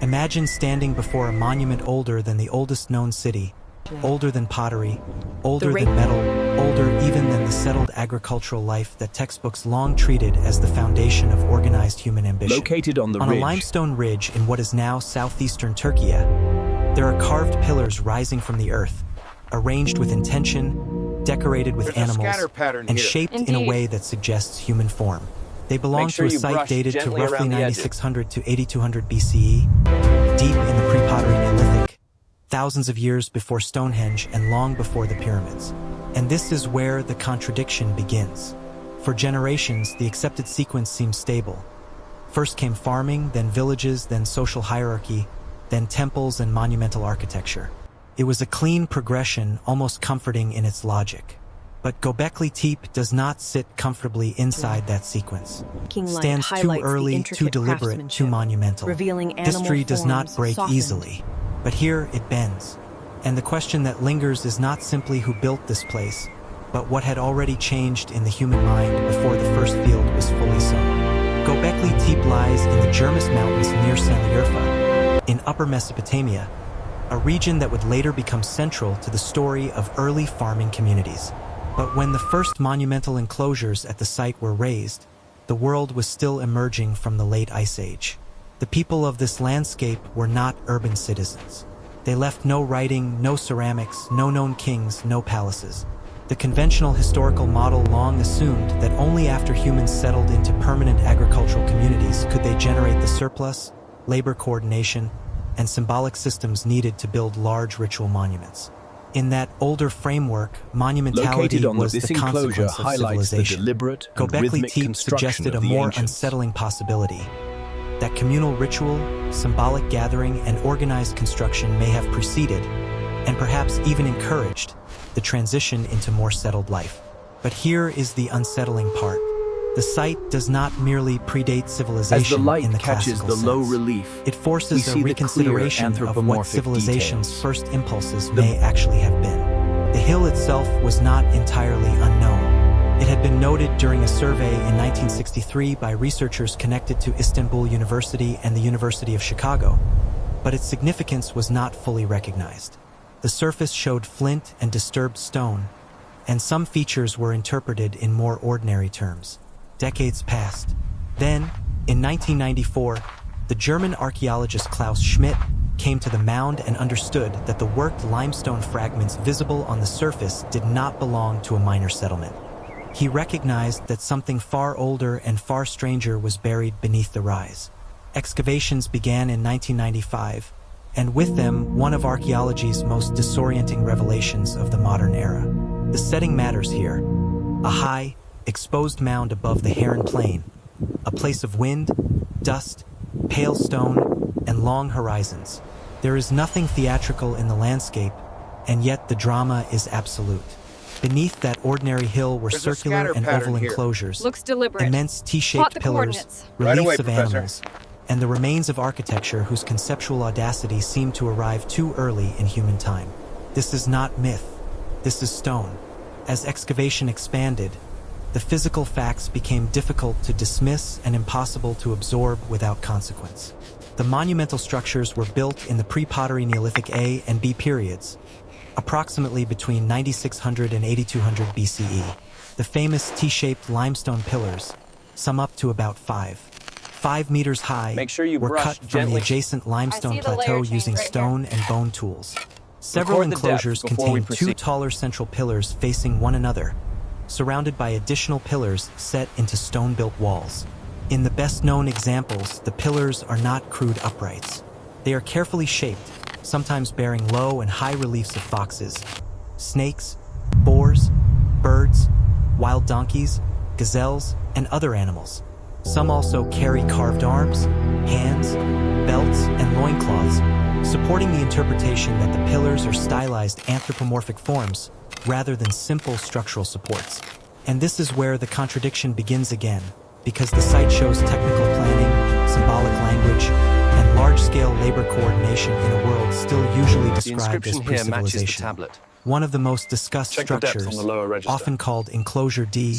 Imagine standing before a monument older than the oldest known city, older than pottery, older than metal, older even than the settled agricultural life that textbooks long treated as the foundation of organized human ambition. Located on the ridge. A limestone ridge in what is now southeastern Turkey, there are carved pillars rising from the earth, arranged with intention, decorated with animals, and shaped in a way that suggests human form. They belong to a site dated to roughly 9600 to 8200 BCE, deep in the pre-pottery Neolithic, thousands of years before Stonehenge and long before the pyramids. And this is where the contradiction begins. For generations, the accepted sequence seems stable. First came farming, then villages, then social hierarchy, then temples and monumental architecture. It was a clean progression, almost comforting in its logic. But Göbekli Tepe does not sit comfortably inside that sequence. Stands too early, too deliberate, too monumental. History does not break easily, but here it bends. And the question that lingers is not simply who built this place, but what had already changed in the human mind before the first field was fully sown. Göbekli Tepe lies in the Jermis Mountains near Sanliurfa, in Upper Mesopotamia, a region that would later become central to the story of early farming communities. But when the first monumental enclosures at the site were raised, the world was still emerging from the late Ice Age. The people of this landscape were not urban citizens. They left no writing, no ceramics, no known kings, no palaces. The conventional historical model long assumed that only after humans settled into permanent agricultural communities could they generate the surplus, labor coordination, and symbolic systems needed to build large ritual monuments. In that older framework, monumentality was the consequence of civilization. Göbekli Tepe suggested a more unsettling possibility, that communal ritual, symbolic gathering, and organized construction may have preceded, and perhaps even encouraged, the transition into more settled life. But here is the unsettling part. The site does not merely predate civilization in the classical sense. It forces a reconsideration of what civilization's first impulses may actually have been. The hill itself was not entirely unknown. It had been noted during a survey in 1963 by researchers connected to Istanbul University and the University of Chicago, but its significance was not fully recognized. The surface showed flint and disturbed stone, and some features were interpreted in more ordinary terms. Decades passed. Then, in 1994, the German archaeologist Klaus Schmidt came to the mound and understood that the worked limestone fragments visible on the surface did not belong to a minor settlement. He recognized that something far older and far stranger was buried beneath the rise. Excavations began in 1995, and with them, one of archaeology's most disorienting revelations of the modern era. The setting matters here. A high, exposed mound above the Heron Plain, a place of wind, dust, pale stone, and long horizons. There is nothing theatrical in the landscape, and yet the drama is absolute. Beneath that ordinary hill were circular and oval enclosures, immense T-shaped pillars, reliefs of animals, and the remains of architecture whose conceptual audacity seemed to arrive too early in human time. This is not myth. This is stone. As excavation expanded, the physical facts became difficult to dismiss and impossible to absorb without consequence. The monumental structures were built in the pre-pottery Neolithic A and B periods, approximately between 9600 and 8200 BCE. The famous T-shaped limestone pillars, some up to about 5 meters high, were cut from the adjacent limestone plateau using stone and bone tools. Several enclosures contain two taller central pillars facing one another, surrounded by additional pillars set into stone-built walls. In the best-known examples, the pillars are not crude uprights. They are carefully shaped, sometimes bearing low and high reliefs of foxes, snakes, boars, birds, wild donkeys, gazelles, and other animals. Some also carry carved arms, hands, belts, and loincloths, supporting the interpretation that the pillars are stylized anthropomorphic forms rather than simple structural supports. And this is where the contradiction begins again, because the site shows technical planning, symbolic language, and large-scale labor coordination in a world still usually described as pre-civilization. One of the most discussed structures, often called Enclosure D,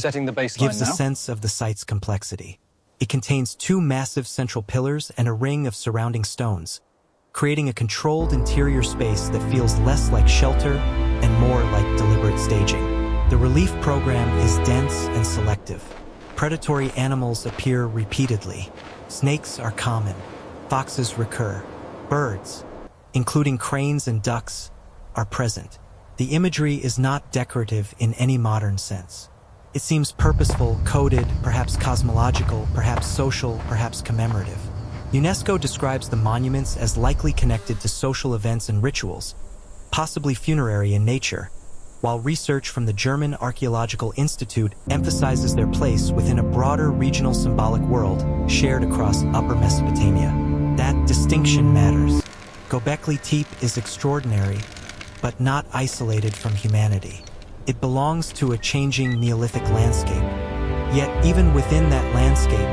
gives a sense of the site's complexity. It contains two massive central pillars and a ring of surrounding stones, creating a controlled interior space that feels less like shelter and more like deliberate staging. The relief program is dense and selective. Predatory animals appear repeatedly. Snakes are common. Foxes recur. Birds, including cranes and ducks, are present. The imagery is not decorative in any modern sense. It seems purposeful, coded, perhaps cosmological, perhaps social, perhaps commemorative. UNESCO describes the monuments as likely connected to social events and rituals, possibly funerary in nature, while research from the German Archaeological Institute emphasizes their place within a broader regional symbolic world shared across Upper Mesopotamia. That distinction matters. Göbekli Tepe is extraordinary, but not isolated from humanity. It belongs to a changing Neolithic landscape. Yet even within that landscape,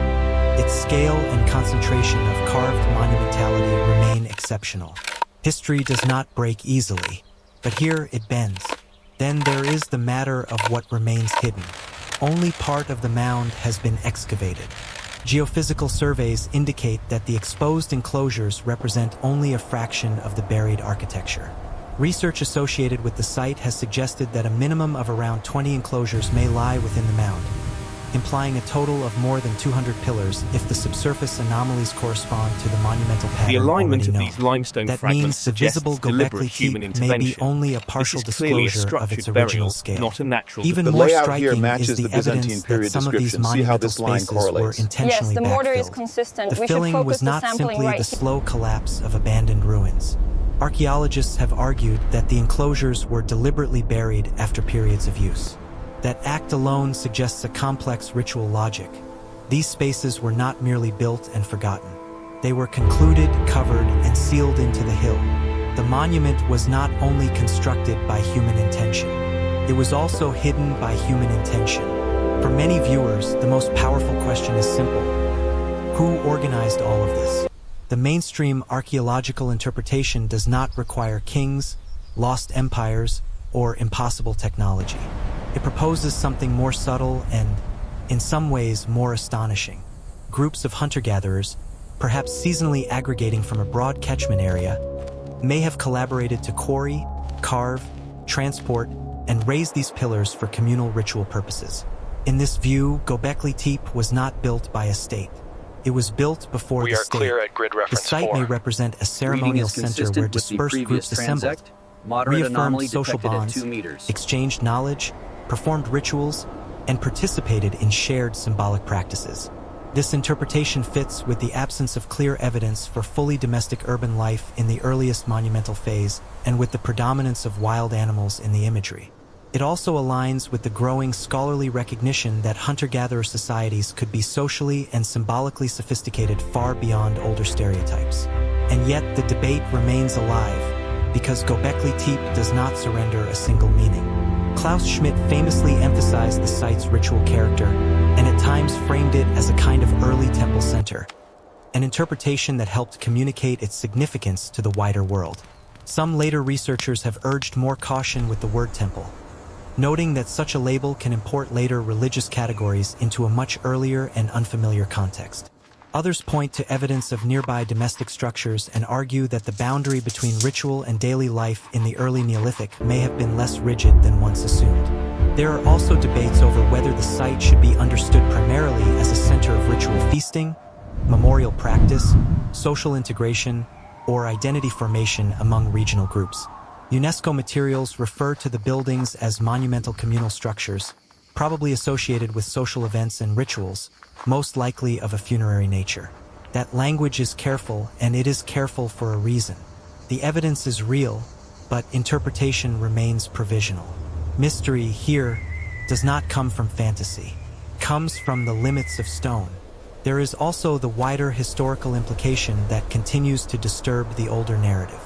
its scale and concentration of carved monumentality remain exceptional. History does not break easily, but here it bends. Then there is the matter of what remains hidden. Only part of the mound has been excavated. Geophysical surveys indicate that the exposed enclosures represent only a fraction of the buried architecture. Research associated with the site has suggested that a minimum of around 20 enclosures may lie within the mound, implying a total of more than 200 pillars if the subsurface anomalies correspond to the monumental pattern. The alignment of known. these limestone That fragments means the visible deliberate Göbekli human Tepe may be intervention. only a partial This is clearly a disclosure of its structured original burial, scale. not a natural. Even The more layout here striking matches is the the Byzantine evidence that period some of these description. See how monumental this line spaces were correlates. intentionally Yes, the mortar is backfilled. consistent. The We should filling focus was the not sampling simply right the here. slow collapse of abandoned ruins. Archaeologists have argued that the enclosures were deliberately buried after periods of use. That act alone suggests a complex ritual logic. These spaces were not merely built and forgotten. They were concluded, covered, and sealed into the hill. The monument was not only constructed by human intention, it was also hidden by human intention. For many viewers, the most powerful question is simple. Who organized all of this? The mainstream archaeological interpretation does not require kings, lost empires, or impossible technology. It proposes something more subtle and, in some ways, more astonishing. Groups of hunter-gatherers, perhaps seasonally aggregating from a broad catchment area, may have collaborated to quarry, carve, transport, and raise these pillars for communal ritual purposes. In this view, Göbekli Tepe was not built by a state. It was built before the state. Clear at grid The reference site 4. may represent a ceremonial center where dispersed groups assembled, reaffirmed social bonds, exchanged knowledge, performed rituals, and participated in shared symbolic practices. This interpretation fits with the absence of clear evidence for fully domestic urban life in the earliest monumental phase and with the predominance of wild animals in the imagery. It also aligns with the growing scholarly recognition that hunter-gatherer societies could be socially and symbolically sophisticated far beyond older stereotypes. And yet the debate remains alive, because Göbekli Tepe does not surrender a single meaning. Klaus Schmidt famously emphasized the site's ritual character, and at times framed it as a kind of early temple center, an interpretation that helped communicate its significance to the wider world. Some later researchers have urged more caution with the word temple, noting that such a label can import later religious categories into a much earlier and unfamiliar context. Others point to evidence of nearby domestic structures and argue that the boundary between ritual and daily life in the early Neolithic may have been less rigid than once assumed. There are also debates over whether the site should be understood primarily as a center of ritual feasting, memorial practice, social integration, or identity formation among regional groups. UNESCO materials refer to the buildings as monumental communal structures, probably associated with social events and rituals, most likely of a funerary nature. That language is careful, and it is careful for a reason. The evidence is real, but interpretation remains provisional. Mystery here does not come from fantasy. It comes from the limits of stone. There is also the wider historical implication that continues to disturb the older narrative.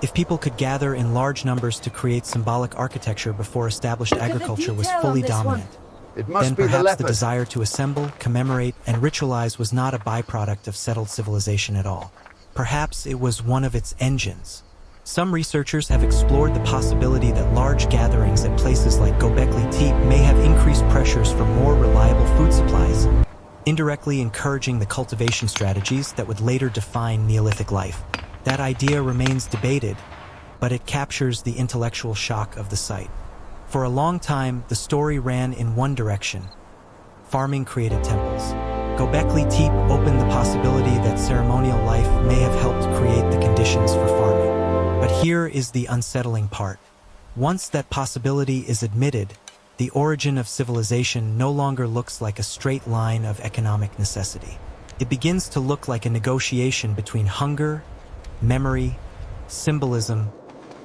If people could gather in large numbers to create symbolic architecture before established agriculture was fully dominant, then perhaps the desire to assemble, commemorate, and ritualize was not a byproduct of settled civilization at all. Perhaps it was one of its engines. Some researchers have explored the possibility that large gatherings at places like Göbekli Tepe may have increased pressures for more reliable food supplies, indirectly encouraging the cultivation strategies that would later define Neolithic life. That idea remains debated, but it captures the intellectual shock of the site. For a long time, the story ran in one direction. Farming created temples. Göbekli Tepe opened the possibility that ceremonial life may have helped create the conditions for farming. But here is the unsettling part. Once that possibility is admitted, the origin of civilization no longer looks like a straight line of economic necessity. It begins to look like a negotiation between hunger, memory, symbolism,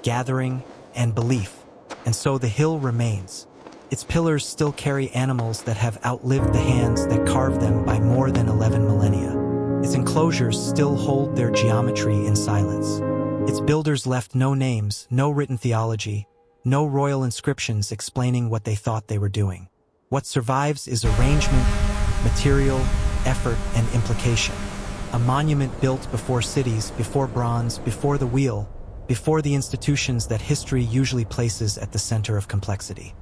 gathering, and belief. And so the hill remains. Its pillars still carry animals that have outlived the hands that carved them by more than 11 millennia. Its enclosures still hold their geometry in silence. Its builders left no names, no written theology, no royal inscriptions explaining what they thought they were doing. What survives is arrangement, material, effort, and implication. A monument built before cities, before bronze, before the wheel, before the institutions that history usually places at the center of complexity.